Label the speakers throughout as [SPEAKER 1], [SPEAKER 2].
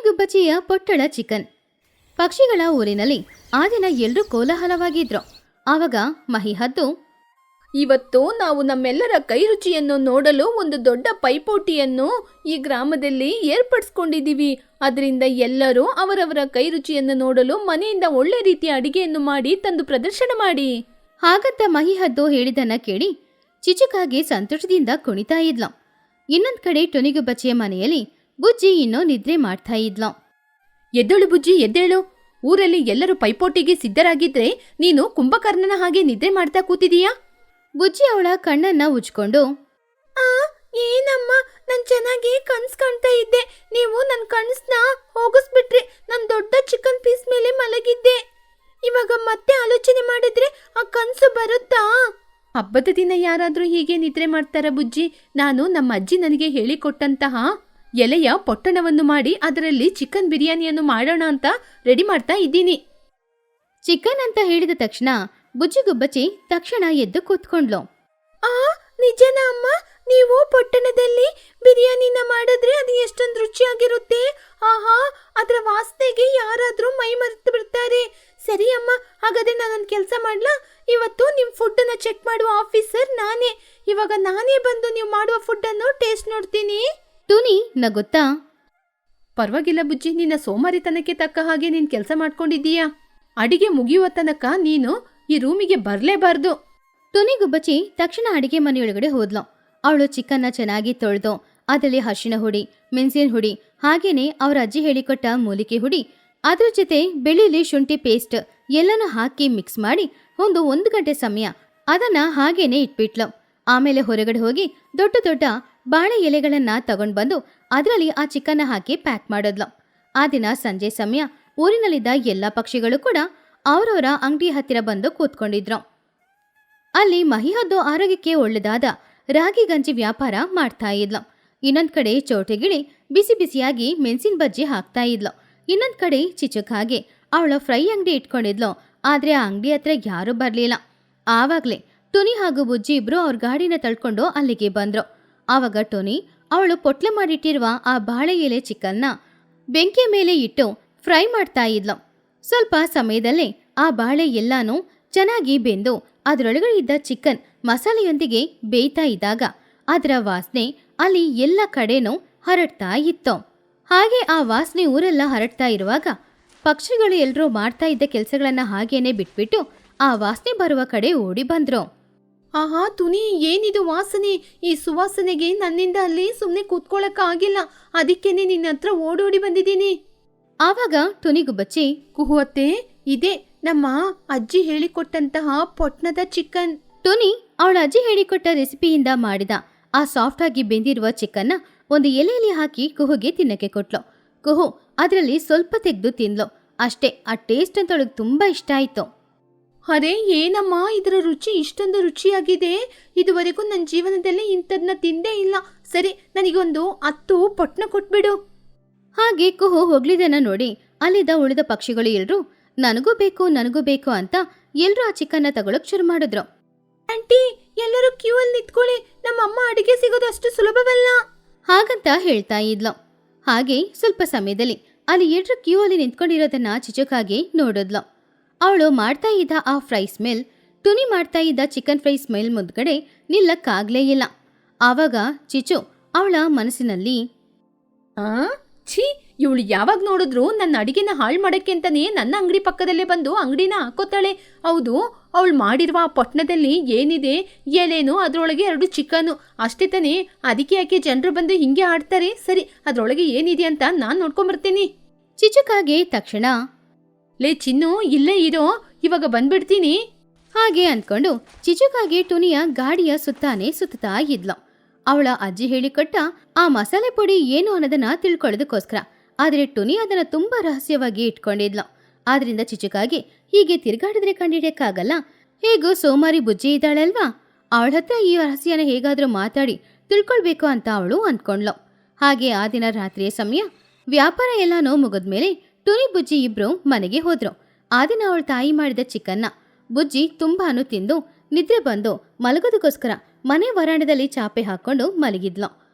[SPEAKER 1] ತುನಿಗುಬ್ಬಚ್ಚಿಯ ಪೊಟ್ಟಳ chicken. ಪಕ್ಷಿಗಳ ಊರಿನಲ್ಲಿ ಆ ದಿನ ಎಲ್ರೂ ಕೋಲಾಹಲವಾಗಿದ್ರು. ಆವಾಗ ಮಹಿಹದ್ದು,
[SPEAKER 2] ಇವತ್ತು ನಾವು ನಮ್ಮೆಲ್ಲರ ಕೈ ರುಚಿಯನ್ನು ನೋಡಲು ಒಂದು ದೊಡ್ಡ ಪೈಪೋಟಿಯನ್ನು ಈ ಗ್ರಾಮದಲ್ಲಿ ಏರ್ಪಡಿಸ್ಕೊಂಡಿದ್ದೀವಿ. ಅದರಿಂದ ಎಲ್ಲರೂ ಅವರವರ ಕೈ ರುಚಿಯನ್ನು ನೋಡಲು ಮನೆಯಿಂದ ಒಳ್ಳೆ ರೀತಿಯ ಅಡಿಗೆಯನ್ನು ಮಾಡಿ ತಂದು ಪ್ರದರ್ಶನ ಮಾಡಿ.
[SPEAKER 1] ಹಾಗಂತ ಮಹಿಹದ್ದು ಹೇಳಿದನ್ನ ಕೇಳಿ ಚಿಚುಕಾಗೆ ಸಂತೋಷದಿಂದ ಕುಣಿತಾ ಇದ್ಲು. ಇನ್ನೊಂದ್ ಕಡೆ ತುನಿಗುಬ್ಬಚ್ಚಿಯ ಮನೆಯಲ್ಲಿ ಬುಜ್ಜಿ ಇನ್ನೂ ನಿದ್ರೆ ಮಾಡ್ತಾ ಇದ್ಲು.
[SPEAKER 2] ಎದ್ದೇಳು ಬುಜ್ಜಿ, ಎದ್ದೇಳು. ಊರಲ್ಲಿ ಎಲ್ಲರೂ ಪೈಪೋಟಿಗೆ ಸಿದ್ಧರಾಗಿದ್ರೆ ನೀನು ಕುಂಭಕರ್ಣನ ಹಾಗೆ ನಿದ್ರೆ ಮಾಡ್ತಾ ಕೂತಿದೀಯಾ?
[SPEAKER 1] ಬುಜ್ಜಿ ಅವಳ ಕಣ್ಣನ್ನ ಉಜ್ಕೊಂಡು,
[SPEAKER 2] ಏನಮ್ಮ, ನಾನು ಚೆನ್ನಾಗಿ ಕನ್ಸ್ ಕಾಣ್ತಾ ಇದ್ದೆ. ನೀವು ನನ್ನ ಕನ್ಸ್ನ ಹೋಗಿಸ್ಬಿಟ್ರಿ. ನಾನು ದೊಡ್ಡ ಚಿಕನ್ ಪೀಸ್ ಮೇಲೆ ಮಲಗಿದ್ದೆ. ಇವಾಗ ಮತ್ತೆ ಆಲೋಚನೆ ಮಾಡಿದ್ರೆ ಆ ಕನ್ಸು ಬರುತ್ತಾ? ಹಬ್ಬದ ದಿನ ಯಾರಾದ್ರೂ ಹೀಗೆ ನಿದ್ರೆ ಮಾಡ್ತಾರ ಬುಜ್ಜಿ? ನಾನು ನಮ್ಮ ಅಜ್ಜಿ ನನಗೆ ಹೇಳಿಕೊಟ್ಟಂತಹ ಎಲೆಯ ಪೊಟ್ಟಣವನ್ನು ಮಾಡಿ ಅದರಲ್ಲಿ ಚಿಕನ್ ಬಿರಿಯಾನಿಯನ್ನು ಮಾಡೋಣ ಅಂತ ರೆಡಿ ಮಾಡ್ತಾ ಇದ್ದೀನಿ.
[SPEAKER 1] ಚಿಕನ್ ಅಂತ ಹೇಳಿದ ತಕ್ಷಣ ಬುಜ್ಜಿಗುಬ್ಬಚ್ಚಿ ತಕ್ಷಣ ಎದ್ದು ಕೂತ್ಕೊಂಡ್ಲು.
[SPEAKER 2] ನಿಜನಾ ಅಮ್ಮ? ನೀವು ಪೊಟ್ಟಣದಲ್ಲಿ ಬಿರಿಯಾನಿನ ಮಾಡಿದ್ರೆ ಅದು ಎಷ್ಟೊಂದು ರುಚಿಯಾಗಿರುತ್ತೆ. ಆಹಾ, ಅದರ ವಾಸನೆಗೆ ಯಾರಾದ್ರೂ ಮೈ ಮರೆತು ಬಿಡ್ತಾರೆ. ಸರಿ ಅಮ್ಮ, ಹಾಗಾದ್ರೆ ನಾನೊಂದು ಕೆಲಸ ಮಾಡ್ಲಾ? ಇವತ್ತು ನಿಮ್ಮ ಫುಡ್ಡನ್ನ ಚೆಕ್ ಮಾಡುವ ಆಫೀಸರ್ ನಾನೇ. ಇವಾಗ ನಾನೇ ಬಂದು ನೀವು ಮಾಡುವ ಫುಡ್ಡನ್ನು ಟೇಸ್ಟ್ ನೋಡ್ತೀನಿ.
[SPEAKER 1] ತುನಿ ನಗುತ್ತಾ,
[SPEAKER 2] ಪರವಾಗಿಲ್ಲ ಬುಜ್ಜಿ, ನಿನ್ನ ಸೋಮಾರಿತನಕ್ಕೆ ತಕ್ಕ ಹಾಗೆ ನೀನು ಕೆಲಸ ಮಾಡ್ಕೊಂಡಿದ್ದೀಯಾ. ಅಡಿಗೆ ಮುಗಿಯುವ ತನಕ ನೀನು ಈ ರೂಮಿಗೆ ಬರಲೇಬಾರ್ದು.
[SPEAKER 1] ತುನಿಗುಬ್ಬಚ್ಚಿ ತಕ್ಷಣ ಅಡಿಗೆ ಮನೆಯೊಳಗಡೆ ಹೋದ್ಲು. ಅವಳು ಚಿಕನ್ನ ಚೆನ್ನಾಗಿ ತೊಳೆದು ಅದರಲ್ಲಿ ಅರಿಶಿನ ಹುಡಿ, ಮೆಣಸಿನ ಹುಡಿ, ಹಾಗೇನೆ ಅವರ ಅಜ್ಜಿ ಹೇಳಿಕೊಟ್ಟ ಮೂಲಿಕೆ ಹುಡಿ, ಅದ್ರ ಜೊತೆ ಬೆಳ್ಳುಳ್ಳಿ ಶುಂಠಿ ಪೇಸ್ಟ್ ಎಲ್ಲನೂ ಹಾಕಿ ಮಿಕ್ಸ್ ಮಾಡಿ ಒಂದು ಗಂಟೆ ಸಮಯ ಅದನ್ನ ಹಾಗೇನೆ ಇಟ್ಬಿಟ್ಲು. ಆಮೇಲೆ ಹೊರಗಡೆ ಹೋಗಿ ದೊಡ್ಡ ದೊಡ್ಡ ಬಾಳೆ ಎಲೆಗಳನ್ನ ತಗೊಂಡ್ ಬಂದು ಅದರಲ್ಲಿ ಆ ಚಿಕನ್ನ ಹಾಕಿ ಪ್ಯಾಕ್ ಮಾಡಿದ್ಲು. ಆ ದಿನ ಸಂಜೆ ಸಮಯ ಊರಿನಲ್ಲಿದ್ದ ಎಲ್ಲ ಪಕ್ಷಿಗಳು ಕೂಡ ಅವರವರ ಅಂಗಡಿ ಹತ್ತಿರ ಬಂದು ಕೂತ್ಕೊಂಡಿದ್ರು. ಅಲ್ಲಿ ಮಹಿಹದ್ದು ಆರೋಗ್ಯಕ್ಕೆ ಒಳ್ಳೆದಾದ ರಾಗಿ ಗಂಜಿ ವ್ಯಾಪಾರ ಮಾಡ್ತಾ ಇದ್ಲು. ಇನ್ನೊಂದ್ ಕಡೆ ಚೋಟೆಗಿಳಿ ಬಿಸಿ ಬಿಸಿಯಾಗಿ ಮೆಣಸಿನ ಬಜ್ಜಿ ಹಾಕ್ತಾ ಇದ್ಲು. ಇನ್ನೊಂದ್ ಕಡೆ ಚಿಚುಕ್ ಹಾಗೆ ಅವಳ ಫ್ರೈ ಅಂಗಡಿ ಇಟ್ಕೊಂಡಿದ್ಲು. ಆದ್ರೆ ಆ ಅಂಗಡಿ ಹತ್ರ ಯಾರೂ ಬರ್ಲಿಲ್ಲ. ಆವಾಗ್ಲೇ ಟುನಿ ಹಾಗೂ ಬುಜ್ಜಿ ಇಬ್ರು ಅವ್ರ ಗಾಡಿನ ತಳ್ಕೊಂಡು ಅಲ್ಲಿಗೆ ಬಂದ್ರು. ಆವಾಗ ಟುನಿ ಅವಳು ಪೊಟ್ಲೆ ಮಾಡಿಟ್ಟಿರುವ ಆ ಬಾಳೆ ಎಲೆ ಚಿಕನ್ನ ಬೆಂಕಿ ಮೇಲೆ ಇಟ್ಟು ಫ್ರೈ ಮಾಡ್ತಾ ಇದ್ಲು. ಸ್ವಲ್ಪ ಸಮಯದಲ್ಲೇ ಆ ಬಾಳೆ ಎಲ್ಲಾನು ಚೆನ್ನಾಗಿ ಬೆಂದು ಅದರೊಳಗಡೆ ಇದ್ದ ಚಿಕನ್ ಮಸಾಲೆಯೊಂದಿಗೆ ಬೇಯ್ತಾ ಇದ್ದಾಗ ಅದರ ವಾಸನೆ ಅಲ್ಲಿ ಎಲ್ಲ ಕಡೆನೂ ಹರಡ್ತಾ ಇತ್ತು. ಹಾಗೆ ಆ ವಾಸನೆ ಊರೆಲ್ಲ ಹರಡ್ತಾ ಇರುವಾಗ ಪಕ್ಷಿಗಳು ಎಲ್ಲರೂ ಮಾಡ್ತಾ ಇದ್ದ ಕೆಲಸಗಳನ್ನ ಹಾಗೇನೆ ಬಿಟ್ಬಿಟ್ಟು ಆ ವಾಸನೆ ಬರುವ ಕಡೆ ಓಡಿ ಬಂದ್ರು.
[SPEAKER 2] ಆಹಾ ತುನಿ, ಏನಿದು ವಾಸನೆ? ಈ ಸುವಾಸನೆಗೆ ನನ್ನಿಂದ ಅಲ್ಲಿ ಸುಮ್ಮನೆ ಕೂತ್ಕೊಳ್ಳಕ್ಕಾಗಿಲ್ಲ. ಅದಕ್ಕೇನೆ ನಿನ್ನ ಹತ್ರ ಓಡೋಡಿ ಬಂದಿದ್ದೀನಿ.
[SPEAKER 1] ಆವಾಗ ತುನಿಗುಬ್ಬಚ್ಚಿ,
[SPEAKER 2] ಕುಹುವತ್ತೆ, ಇದೇ ನಮ್ಮ ಅಜ್ಜಿ ಹೇಳಿಕೊಟ್ಟಂತಹ ಪೊಟ್ಣದ ಚಿಕನ್.
[SPEAKER 1] ಟುನಿ ಅವಳ ಅಜ್ಜಿ ಹೇಳಿಕೊಟ್ಟ ರೆಸಿಪಿಯಿಂದ ಮಾಡಿದ ಆ ಸಾಫ್ಟ್ ಆಗಿ ಬೆಂದಿರುವ ಚಿಕನ್ನ ಒಂದು ಎಲೆಯಲ್ಲಿ ಹಾಕಿ ಕುಹುಗೆ ತಿನ್ನಕ್ಕೆ ಕೊಟ್ಲು. ಕುಹು ಅದರಲ್ಲಿ ಸ್ವಲ್ಪ ತೆಗೆದು ತಿಂದ್ಲು. ಅಷ್ಟೇ, ಆ ಟೇಸ್ಟ್ ಅಂತ ಅವಳಿಗೆ ತುಂಬಾ ಇಷ್ಟ ಆಯ್ತು.
[SPEAKER 2] ಅರೆ ಏನಮ್ಮ, ಇದರ ರುಚಿ ಇಷ್ಟೊಂದು ರುಚಿಯಾಗಿದೆ. ಇದುವರೆಗೂ ನನ್ನ ಜೀವನದಲ್ಲಿ ಇಂಥದನ್ನ ತಿಂದೇ ಇಲ್ಲ. ಸರಿ, ನನಗೊಂದು 10 ಪೊಟ್ಣ ಕೊಟ್ಬಿಡು.
[SPEAKER 1] ಹಾಗೆ ಕುಹು ಹೋಗ್ಲಿದನ್ನ ನೋಡಿ ಅಲ್ಲಿದ್ದ ಉಳಿದ ಪಕ್ಷಿಗಳು ಎಲ್ರು ನನಗೂ ಬೇಕು ಅಂತ ಎಲ್ರೂ ಆ ಚಿಕನ್ನ ತಗೊಳಕ್ ಶುರು ಮಾಡಿದ್ರು.
[SPEAKER 2] ಆಂಟಿ, ಎಲ್ಲರೂ ಕ್ಯೂ ಅಲ್ಲಿ ನಿಂತ್ಕೊಳ್ಳಿ. ನಮ್ಮಮ್ಮ ಅಡಿಗೆ ಸಿಗೋದು ಅಷ್ಟು ಸುಲಭವಲ್ಲ
[SPEAKER 1] ಹಾಗಂತ ಹೇಳ್ತಾ ಇದ್ಲು. ಹಾಗೆ ಸ್ವಲ್ಪ ಸಮಯದಲ್ಲಿ ಅಲ್ಲಿ ಎಲ್ರು ಕ್ಯೂ ಅಲ್ಲಿ ನಿಂತ್ಕೊಂಡಿರೋದನ್ನ ಚಿಚುಕಾಗೆ ನೋಡಿದ್ಲು. ಅವಳು ಮಾಡ್ತಾ ಇದ್ದ ಆ ಫ್ರೈ ಸ್ಮೆಲ್ ಟುನಿ ಮಾಡ್ತಾ ಇದ್ದ ಚಿಕನ್ ಫ್ರೈ ಸ್ಮೆಲ್ ಮುಂದ್ಗಡೆ ನಿಲ್ಲಕ್ಕಾಗ್ಲೇ ಇಲ್ಲ. ಆವಾಗ ಚಿಚು ಅವಳ ಮನಸ್ಸಿನಲ್ಲಿ,
[SPEAKER 2] ಛೀ, ಇವಳು ಯಾವಾಗ ನೋಡಿದ್ರು ನನ್ನ ಅಡಿಗೆನ ಹಾಳು ಮಾಡಕ್ಕೆ ಅಂತಾನೆ ನನ್ನ ಅಂಗಡಿ ಪಕ್ಕದಲ್ಲೇ ಬಂದು ಅಂಗಡಿನ ಹಾಕೋತಾಳೆ. ಹೌದು, ಅವಳು ಮಾಡಿರುವ ಆ ಪೊಟ್ಣದಲ್ಲಿ ಏನಿದೆ? ಎಲೆನು, ಅದರೊಳಗೆ 2 ಚಿಕನ್ನು ಅಷ್ಟೇ ತಾನೇ. ಅದಕ್ಕೆ ಯಾಕೆ ಜನರು ಬಂದು ಹಿಂಗೆ ಆಡ್ತಾರೆ? ಸರಿ, ಅದರೊಳಗೆ ಏನಿದೆ ಅಂತ ನಾನು ನೋಡ್ಕೊಂಬರ್ತೀನಿ.
[SPEAKER 1] ಚಿಚುಕಾಗೆ ತಕ್ಷಣ,
[SPEAKER 2] ಲೇ ಚಿನ್ನು, ಇಲ್ಲೇ ಇರೋ, ಇವಾಗ ಬಂದ್ಬಿಡ್ತೀನಿ.
[SPEAKER 1] ಹಾಗೆ ಅಂದ್ಕೊಂಡು ಚಿಚುಕಾಗೆ ಟುನಿಯ ಗಾಡಿಯ ಸುತ್ತಾನೆ ಸುತ್ತಾ ಇದ್ಲು. ಅವಳ ಅಜ್ಜಿ ಹೇಳಿಕೊಟ್ಟ ಆ ಮಸಾಲೆ ಪುಡಿ ಏನು ಅನ್ನೋದನ್ನ ತಿಳ್ಕೊಳ್ಳೋದಕ್ಕೋಸ್ಕರ. ಆದ್ರೆ ಟುನಿ ಅದನ್ನ ತುಂಬಾ ರಹಸ್ಯವಾಗಿ ಇಟ್ಕೊಂಡಿದ್ಲು. ಆದ್ರಿಂದ ಚಿಚುಕಾಗೆ ಹೀಗೆ ತಿರ್ಗಾಡಿದ್ರೆ ಕಂಡಿಡಿಯಕ್ಕಾಗಲ್ಲ. ಹೇಗೂ ಸೋಮಾರಿ ಬುಜ್ಜಿ ಇದ್ದಾಳಲ್ವಾ, ಅವಳ ಹತ್ರ ಈ ರಹಸ್ಯನ ಹೇಗಾದ್ರೂ ಮಾತಾಡಿ ತಿಳ್ಕೊಳ್ಬೇಕು ಅಂತ ಅವಳು ಅಂದ್ಕೊಂಡ್ಲು. ಹಾಗೆ ಆ ದಿನ ರಾತ್ರಿಯ ಸಮಯ ವ್ಯಾಪಾರ ಎಲ್ಲಾನು ಮುಗಿದ್ಮೇಲೆ ಟುನಿ ಬುಜ್ಜಿ ಇಬ್ರು ಮನೆಗೆ ಹೋದ್ರು. ಆ ದಿನ ಅವಳ ತಾಯಿ ಮಾಡಿದ ಚಿಕನ್ನ ಬುಜ್ಜಿ ತುಂಬಾನು ತಿಂದು ನಿದ್ರೆ ಬಂದು ಮಲಗೋದಕ್ಕೋಸ್ಕರ ಮನೆ ವರಾಂಡದಲ್ಲಿ ಚಾಪೆ ಹಾಕೊಂಡು ಮಲಗಿದ್ಲು.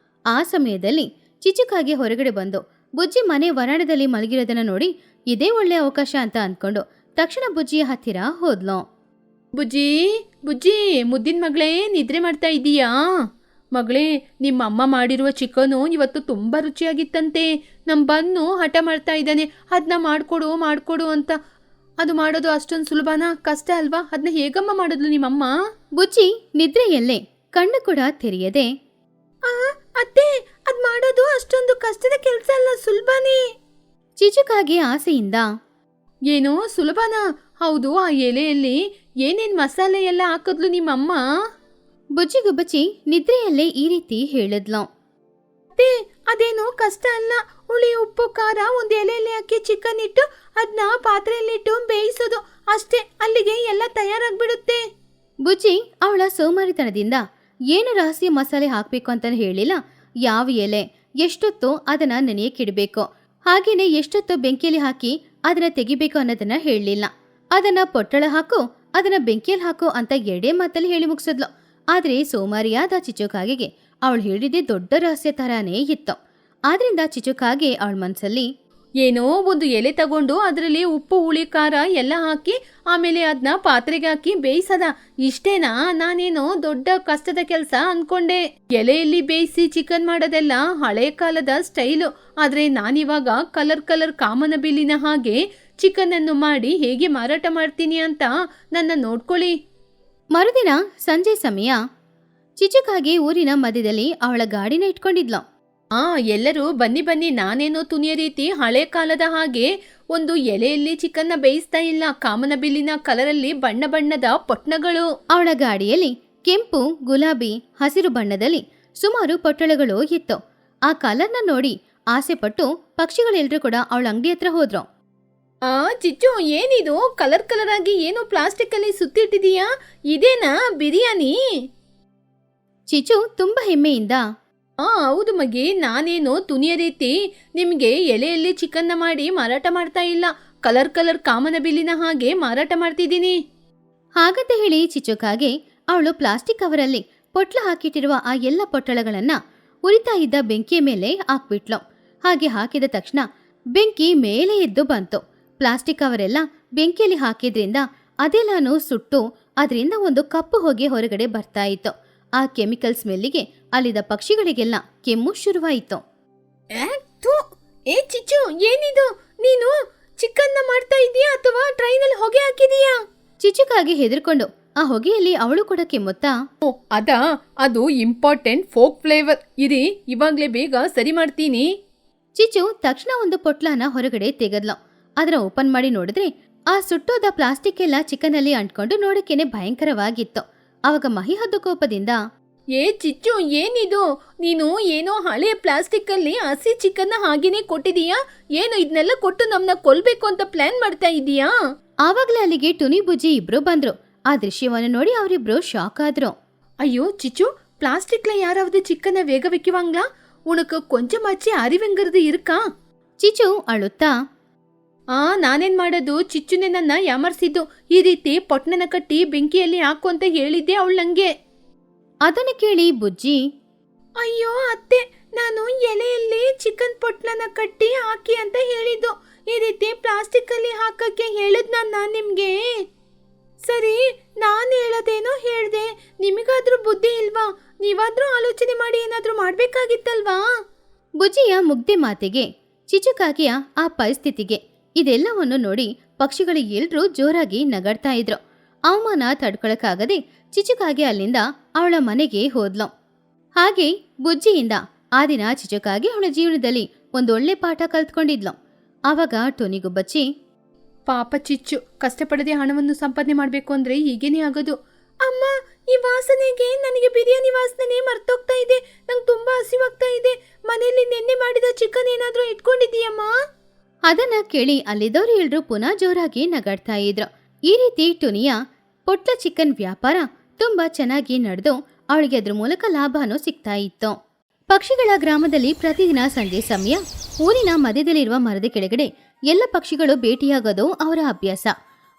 [SPEAKER 1] ಆ ಸಮಯದಲ್ಲಿ ಚಿಚುಕಾಗೆ ಹೊರಗಡೆ ಬಂದು ಬುಜ್ಜಿ ಮನೆ ವರಾಂಡದಲ್ಲಿ ಮಲಗಿರೋದನ್ನ ನೋಡಿ ಇದೇ ಒಳ್ಳೆ ಅವಕಾಶ ಅಂತ ಅಂದ್ಕೊಂಡು ತಕ್ಷಣ ಬುಜ್ಜಿಯ ಹತ್ತಿರ ಹೋದ್ಲು.
[SPEAKER 2] ಬುಜ್ಜಿ ಬುಜ್ಜಿ ಮುದ್ದಿನ ಮಗಳೇ, ನಿದ್ರೆ ಮಾಡ್ತಾ ಇದೀಯಾ? ಮಗಳೇ, ನಿಮ್ಮ ಅಮ್ಮ ಮಾಡಿರುವ ಚಿಕನು ಇವತ್ತು ತುಂಬ ರುಚಿಯಾಗಿತ್ತಂತೆ. ನಮ್ಮ ಬನ್ನು ಹಠ ಮಾಡ್ತಾ ಇದ್ದಾನೆ, ಅದನ್ನ ಮಾಡಿಕೊಡು ಅಂತ. ಅದು ಮಾಡೋದು ಅಷ್ಟೊಂದು ಸುಲಭನಾ? ಕಷ್ಟ ಅಲ್ವಾ? ಅದನ್ನ ಹೇಗಮ್ಮ ಮಾಡಿದ್ಲು ನಿಮ್ಮಮ್ಮ?
[SPEAKER 1] ಬುಜ್ಜಿ ನಿದ್ರೆಯಲ್ಲೇ ಕಣ್ಣು ಕೂಡ ತೆರೆಯದೆ,
[SPEAKER 2] ಅತ್ತೆ, ಅದ್ ಮಾಡೋದು ಅಷ್ಟೊಂದು ಕಷ್ಟದ ಕೆಲಸ ಅಲ್ಲ, ಸುಲಭನೇ.
[SPEAKER 1] ಚಿಚುಕಾಗೆ ಆಸೆಯಿಂದ,
[SPEAKER 2] ಏನೋ ಸುಲಭನಾ? ಹೌದು, ಆ ಎಲೆಯಲ್ಲಿ ಏನೇನ್ ಮಸಾಲೆ ಎಲ್ಲ ಹಾಕಿದ್ಲು ನಿಮ್ಮಮ್ಮ?
[SPEAKER 1] ಬುಜ್ಜಿಗುಬ್ಬಚ್ಚಿ ನಿದ್ರೆಯಲ್ಲೇ ಈ ರೀತಿ ಹೇಳಿದ್ಲು.
[SPEAKER 2] ಅತ್ತೆ, ಅದೇನೋ ಕಷ್ಟ ಅಲ್ಲ. ಹುಳಿ, ಉಪ್ಪು, ಖಾರ ಒಂದು ಎಲೆಯಲ್ಲಿ ಹಾಕಿ ಚಿಕನ್ ಇಟ್ಟು ಅದನ್ನ ಪಾತ್ರೆಯಲ್ಲಿಟ್ಟು ಬೇಯಿಸೋದು ಅಷ್ಟೇ. ಅಲ್ಲಿಗೆ ಎಲ್ಲ ತಯಾರಾಗ್ಬಿಡುತ್ತೆ.
[SPEAKER 1] ಬುಜ್ಜಿ ಅವಳ ಸೋಮಾರಿತನದಿಂದ ಏನು ರಹಸ್ಯ ಮಸಾಲೆ ಹಾಕ್ಬೇಕು ಅಂತ ಹೇಳಿಲ್ಲ. ಯಾವ ಎಲೆ ಎಷ್ಟೊತ್ತು ಅದನ್ನ ನೆನೆಯಕ್ಕಿಡಬೇಕು, ಹಾಗೇನೆ ಎಷ್ಟೊತ್ತು ಬೆಂಕಿಯಲ್ಲಿ ಹಾಕಿ ಅದನ್ನ ತೆಗಿಬೇಕು ಅನ್ನೋದನ್ನ ಹೇಳಲಿಲ್ಲ. ಅದನ್ನ ಪೊಟ್ಟಳ ಹಾಕು, ಅದನ್ನ ಬೆಂಕಿಯಲ್ಲಿ ಹಾಕು ಅಂತ ಎರಡೇ ಮಾತಲ್ಲಿ ಹೇಳಿ ಮುಗಿಸಿದ್ಲು. ಆದ್ರೆ ಸೋಮಾರಿಯಾದ ಚಿಚುಕಾಗೆಗೆ ಅವಳು ಹೇಳಿದ್ದೆ ದೊಡ್ಡ ರಹಸ್ಯ ತರಾನೇ ಇತ್ತು. ಆದ್ರಿಂದ ಚಿಚುಕಾಗೆ ಅವಳ ಮನ್ಸಲ್ಲಿ,
[SPEAKER 2] ಏನೋ ಒಂದು ಎಲೆ ತಗೊಂಡು ಅದರಲ್ಲಿ ಉಪ್ಪು, ಹುಳಿ, ಖಾರ ಎಲ್ಲ ಹಾಕಿ ಆಮೇಲೆ ಅದನ್ನ ಪಾತ್ರೆಗೆ ಹಾಕಿ ಬೇಯಿಸದ, ಇಷ್ಟೇನಾ? ನಾನೇನೋ ದೊಡ್ಡ ಕಷ್ಟದ ಕೆಲಸ ಅನ್ಕೊಂಡೆ. ಎಲೆಯಲ್ಲಿ ಬೇಯಿಸಿ ಚಿಕನ್ ಮಾಡೋದೆಲ್ಲ ಹಳೆ ಕಾಲದ ಸ್ಟೈಲು. ಆದ್ರೆ ನಾನಿವಾಗ ಕಲರ್ ಕಾಮನಬಿಲ್ಲಿನ ಹಾಗೆ ಚಿಕನ್ ಅನ್ನು ಮಾಡಿ ಹೇಗೆ ಮಾರಾಟ ಮಾಡ್ತೀನಿ ಅಂತ ನನ್ನ ನೋಡ್ಕೊಳ್ಳಿ.
[SPEAKER 1] ಮರುದಿನ ಸಂಜೆ ಸಮಯ ಚಿಚುಕಾಗೆ ಊರಿನ ಮಧ್ಯದಲ್ಲಿ ಅವಳ ಗಾಡಿನ ಇಟ್ಕೊಂಡಿದ್ಲು.
[SPEAKER 2] ಎಲ್ಲರೂ ಬನ್ನಿ, ನಾನೇನೋ ತುನಿಯ ರೀತಿ ಹಳೆ ಕಾಲದ ಹಾಗೆ ಒಂದು ಎಲೆಯಲ್ಲಿ ಚಿಕನ್ನ ಬೇಯಿಸ್ತಾ ಇಲ್ಲ. ಕಾಮನಬಿಲ್ಲಿನ ಕಲರಲ್ಲಿ ಬಣ್ಣ ಬಣ್ಣದ ಪೊಟ್ಣಗಳು.
[SPEAKER 1] ಅವಳ ಗಾಡಿಯಲ್ಲಿ ಕೆಂಪು, ಗುಲಾಬಿ, ಹಸಿರು ಬಣ್ಣದಲ್ಲಿ ಸುಮಾರು ಪೊಟ್ಟಳಗಳು ಇತ್ತು. ಆ ಕಲರ್ನ ನೋಡಿ ಆಸೆ ಪಟ್ಟು ಪಕ್ಷಿಗಳೆಲ್ಲರೂ ಕೂಡ ಅವಳ ಅಂಗಡಿ ಹತ್ರ ಹೋದ್ರು.
[SPEAKER 2] ಚಿಚ್ಚು, ಏನಿದು ಕಲರ್ ಆಗಿ ಏನೋ ಪ್ಲಾಸ್ಟಿಕ್ ಅಲ್ಲಿ ಸುತ್ತಿಟ್ಟಿದೀಯಾ? ಇದೇನಾ ಬಿರಿಯಾನಿ?
[SPEAKER 1] ಚಿಚು ತುಂಬಾ ಹೆಮ್ಮೆಯಿಂದ,
[SPEAKER 2] ಹೌದು ಮಗಿ, ನಾನೇನೋ ತುನಿಯ ರೀತಿ ನಿಮ್ಗೆ ಎಲೆಯಲ್ಲಿ ಚಿಕನ್ನ ಮಾಡಿ ಮಾರಾಟ ಮಾಡ್ತಾ ಇಲ್ಲ. ಕಲರ್ ಕಾಮನಬಿಲ್ಲಿನ ಹಾಗೆ ಮಾರಾಟ ಮಾಡ್ತಿದ್ದೀನಿ.
[SPEAKER 1] ಹಾಗಂತ ಹೇಳಿ ಚಿಚುಕಾಗೆ ಅವಳು ಪ್ಲಾಸ್ಟಿಕ್ ಕವರಲ್ಲಿ ಪೊಟ್ಲ ಹಾಕಿಟ್ಟಿರುವ ಆ ಎಲ್ಲ ಪೊಟ್ಟಳಗಳನ್ನ ಉರಿತಾ ಇದ್ದ ಬೆಂಕಿಯ ಮೇಲೆ ಹಾಕ್ಬಿಟ್ಲು. ಹಾಗೆ ಹಾಕಿದ ತಕ್ಷಣ ಬೆಂಕಿ ಮೇಲೆ ಎದ್ದು ಬಂತು. ಪ್ಲಾಸ್ಟಿಕ್ ಕವರೆಲ್ಲ ಬೆಂಕಿಯಲ್ಲಿ ಹಾಕಿದ್ರಿಂದ ಅದೆಲ್ಲಾನು ಸುಟ್ಟು ಅದರಿಂದ ಒಂದು ಕಪ್ಪು ಹೊಗೆ ಹೊರಗಡೆ ಬರ್ತಾ ಇತ್ತು. ಆ ಕೆಮಿಕಲ್ ಸ್ಮೆಲ್ಲಿಗೆ ಅಲ್ಲಿದ್ದ ಪಕ್ಷಿಗಳಿಗೆಲ್ಲ ಕೆಮ್ಮು ಶುರುವಾಯಿತು.
[SPEAKER 2] ಏ ಚಿಚ್ಚು, ಏನಿದು? ನೀನು ಚಿಕನ್ನ ಮಾಡ್ತಾ ಇದೀಯಾ ಅಥವಾ ಟ್ರೈನಲ್ಲಿ ಹೊಗೆ ಹಾಕಿದೀಯಾ?
[SPEAKER 1] ಚಿಚುಕಾಗಿ ಹೆದರ್ಕೊಂಡು ಆ ಹೊಗೆಯಲ್ಲಿ ಅವಳು ಕೂಡ ಕೆಮ್ಮುತ್ತಾ,
[SPEAKER 2] ಅದು ಇಂಪಾರ್ಟೆಂಟ್ ಫೋಕ್ ಫ್ಲೇವರ್. ಇರಿ, ಇವಾಗ್ಲೇ ಬೇಗ ಸರಿ ಮಾಡ್ತೀನಿ.
[SPEAKER 1] ಚಿಚು ತಕ್ಷಣ ಒಂದು ಪೊಟ್ಲನ ಹೊರಗಡೆ ತೆಗೆದ್ಲು. ಅದರ ಓಪನ್ ಮಾಡಿ ನೋಡಿದ್ರೆ ಆ ಸುಟ್ಟೋದ ಪ್ಲಾಸ್ಟಿಕ್ ಎಲ್ಲ ಚಿಕನ್ ಅಲ್ಲಿ ಅಂಟ್ಕೊಂಡು ನೋಡಕ್ಕೇನೆ ಭಯಂಕರವಾಗಿತ್ತು. ಅವಾಗ ಮಹಿ ಹದ್ದು ಕೋಪದಿಂದ,
[SPEAKER 2] ಏ ಚಿಚ್ಚು, ಏನಿದು? ನೀನು ಏನೋ ಹಳೆಯ ಪ್ಲಾಸ್ಟಿಕ್ ಅಲ್ಲಿ ಹಸಿ ಚಿಕನ್ನ ಹಾಗೇನೆ ಕೊಟ್ಟಿದೀಯಾ? ಏನು ಇದನ್ನೆಲ್ಲ ಕೊಟ್ಟು ನಮ್ನ ಕೊಲ್ಬೇಕು ಅಂತ ಪ್ಲಾನ್ ಮಾಡ್ತಾ ಇದೀಯಾ?
[SPEAKER 1] ಆವಾಗ್ಲೇ ಅಲ್ಲಿಗೆ ಟುನಿ ಬುಜ್ಜಿ ಇಬ್ರು ಬಂದ್ರು. ಆ ದೃಶ್ಯವನ್ನು ನೋಡಿ ಅವರಿಬ್ರು ಶಾಕ್ ಆದ್ರು.
[SPEAKER 2] ಅಯ್ಯೋ ಚಿಚ್ಚು, பிளாஸ்டிக்ல யாராவது சிக்கனை வேக வைக்குவாங்களா? உனக்கு கொஞ்சமாச்சு அறிவுங்கிறது இருக்கா?
[SPEAKER 1] ಚಿಚು ಅಳುತ್ತಾ,
[SPEAKER 2] ನಾನೇನ್ ಮಾಡೋದು? ಚಿಚ್ಚುನೆ ನನ್ನ ಯಾಮರ್ಸಿದ್ದು. ಈ ರೀತಿ ಪೊಟ್ನನ ಕಟ್ಟಿ ಬೆಂಕಿಯಲ್ಲಿ ಹಾಕು ಅಂತ ಹೇಳಿದ್ದೆ ಅವಳು ನಂಗೆ.
[SPEAKER 1] ಅದನ್ನು ಕೇಳಿ ಬುಜ್ಜಿ,
[SPEAKER 2] ಅಯ್ಯೋ ಅತ್ತೆ, ನಾನು ಎಲೆಯಲ್ಲಿ ಚಿಕನ್ ಪೊಟ್ಲನ ಕಟ್ಟಿ ಹಾಕಿ ಅಂತ ಹೇಳಿದ್ದು. ಈ ರೀತಿ ಪ್ಲಾಸ್ಟಿಕ್ ಅಲ್ಲಿ ಹಾಕಕ್ಕೆ ಹೇಳಿದ್ ನಾನು ನಿಮ್ಗೆ. ಸರಿ, ನಾನು ಹೇಳೋದೇನೋ ಹೇಳ್ದೆ, ನಿಮಗಾದ್ರೂ ಬುದ್ಧಿ ಇಲ್ವಾ? ನೀವಾದ್ರೂ ಆಲೋಚನೆ ಮಾಡಿ ಏನಾದ್ರೂ ಮಾಡ್ಬೇಕಾಗಿತ್ತಲ್ವಾ?
[SPEAKER 1] ಬುಜ್ಜಿಯ ಮುಗ್ದೆ ಮಾತಿಗೆ, ಚಿಚುಕಾಗಿಯ ಆ ಪರಿಸ್ಥಿತಿಗೆ ಇದೆಲ್ಲವನ್ನು ನೋಡಿ ಪಕ್ಷಿಗಳು ಎಲ್ರೂ ಜೋರಾಗಿ ನಗಾಡ್ತಾ ಇದ್ರು. ಅವಮಾನ ತಡ್ಕೊಳಕ್ಕಾಗದೆ ಚಿಚುಕಾಗಿ ಅಲ್ಲಿಂದ ಅವಳ ಮನೆಗೆ ಹೋದ್ಲು. ಹಾಗೆ ಬುಜ್ಜಿಯಿಂದ ಆ ದಿನ ಚಿಚುಕಾಗಿ ಅವಳ ಜೀವನದಲ್ಲಿ ಒಂದೊಳ್ಳೆ ಪಾಠ ಕಲ್ತ್ಕೊಂಡಿದ್ಲು. ಆವಾಗ ಟೋನಿಗುಬ್ಬಚ್ಚಿ,
[SPEAKER 2] ಪಾಪ ಚಿಚ್ಚು, ಕಷ್ಟಪಡದೆ ಹಣವನ್ನು ಸಂಪಾದನೆ ಮಾಡಬೇಕು ಅಂದ್ರೆ ಹೀಗೇನೆ ಆಗೋದು. ಅಮ್ಮ, ಈ ವಾಸನೆಗೆ ನನಗೆ ಬಿರಿಯಾನಿ ವಾಸನೆ ಮರ್ತೋಗ್ತಾ ಇದೆ. ನಂಗೆ ತುಂಬಾ ಹಸಿವಾಗ್ತಾ ಇದೆ. ಮನೆಯಲ್ಲಿ ನಿನ್ನೆ ಮಾಡಿದ ಚಿಕನ್ ಏನಾದ್ರೂ ಇಟ್ಕೊಂಡಿದೀಯಮ್ಮ?
[SPEAKER 1] ಅದನ್ನ ಕೇಳಿ ಅಲ್ಲಿದ್ದವರು ಎಲ್ರೂ ಪುನಃ ಜೋರಾಗಿ ನಗಾಡ್ತಾ ಇದ್ರು. ಈ ರೀತಿ ಟುನಿಯ ಪೊಟ್ಲ ಚಿಕನ್ ವ್ಯಾಪಾರ ತುಂಬಾ ಚೆನ್ನಾಗಿ ನಡೆದು ಅವಳಿಗೆ ಅದ್ರ ಮೂಲಕ ಲಾಭನೂ ಸಿಗ್ತಾ ಇತ್ತು. ಪಕ್ಷಿಗಳ ಗ್ರಾಮದಲ್ಲಿ ಪ್ರತಿದಿನ ಸಂಜೆ ಸಮಯ ಊರಿನ ಮಧ್ಯದಲ್ಲಿರುವ ಮರದ ಕೆಳಗಡೆ ಎಲ್ಲ ಪಕ್ಷಿಗಳು ಭೇಟಿಯಾಗೋದು ಅವರ ಅಭ್ಯಾಸ.